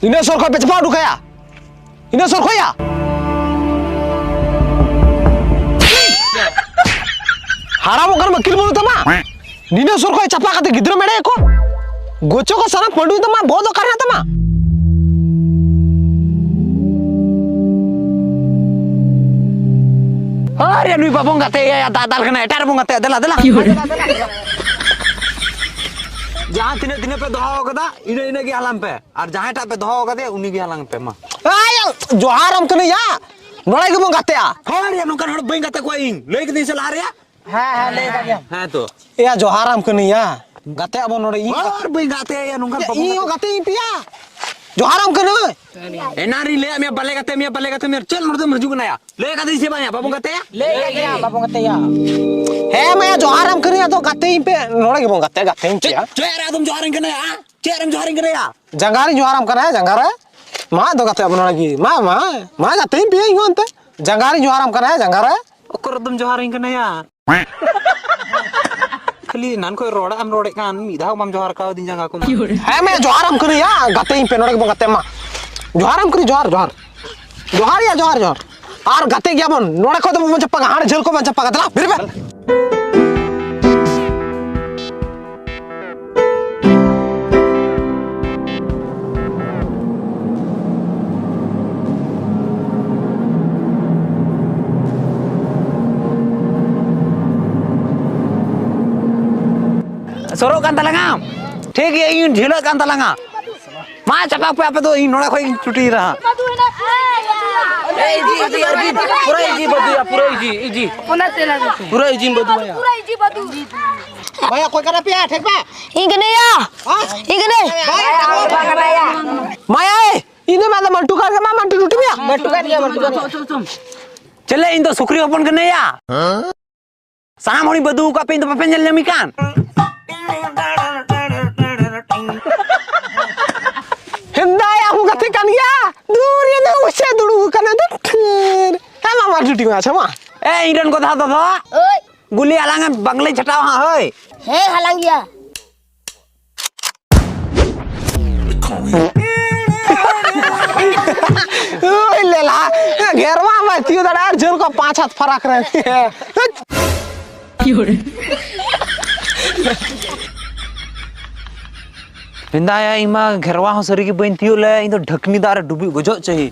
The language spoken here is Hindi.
Ina sor kau pecah padu kaya. Ina sor kau ya. Haram bukan makil bolu tama. Nina sor kau capa kate gidro mede ko. Gocho ko sana padu tama bodo karna tama. Hari anu babong kate ya dadal kena etar bong kate dela. जहाँ तिने तिने पे दोहा होगा था इन्हें इन्हें की हालम पे और जहाँ टाप पे दोहा होगा था उन्हीं की हालम पे माँ आया जोहार हम कने या नोड़ा के बंगाते आ हाँ यार नुकसान हड़ बंग करते कोई इंग लेकिन नहीं चला रहा हाँ ले गया हाँ तो या जोहार हम कने या गाते अब नोड़ा ई और बंग गाते हैं यार नुकसान ई हो गाते ई पिया जोहार हम कने एनारी ले मैं बल्ले गाते मेरे चल नोड़ तो मर्जू बनाया ले गाते इसे बनाया बाबू गाते या ले गया बाबू गाते या है मैं जोहार हम कने या तो गाते ई पे नोड़ा के बंगाते गाते ई पिया चेहरा तुम जोहारिंग करने या चेहरा जोहारिंग करने या जंगारी जोहार हम कने जंगारा माँ दो गाते अब नोड़ा की माँ गाते ई पिया ई होंते जंगारी जोहार हम कने जंगारा ओकर तुम जोहारिंग करने या खाली नान कोई रोड़ा हम रोड़े कान मीधा हम जोहार का दिन जंगा को है मैं जोहार हम कने या गाते ई पे नोड़ा के बंगाते माँ जोहार हम कने जोहार या जोहार और गाते गया बन नोड़ा को तो मन चप्पा हाड़ झल को मन चप्पा गदला फिर बे सरो कान तलंगा ठीक है इन ढीला कान तलंगा मां चपा पे आप तो इन नोड़ा कोई छुट्टी रहा ए जी अर्जुन पूरा जी बदुया पूरा जी बदुया भैया कोई करा पिया ठीक बा इगने माया इने मादा मंटू का मा मंटू टूटी पिया मंटू का चले इन तो सुखरी ओपन करने या साम होनी बदु का पे तो पे जल लेमी कान हिंदाया aku kate kan ya दूर ये ना उसे दुड़ू कने दर है मामा टूटी में अच्छा मा ए इरन को था तो ओय गुली आलांगा बंगले छटाव हां होय हे हलंगिया ओए लेला घेरवा में तियो दड़ार झल को 5 हाथ फराक रहे हिंदा या इमा घेरवा हो सरी की बन थियो ले इन तो ढकनी दार डुबी गजो चाहिए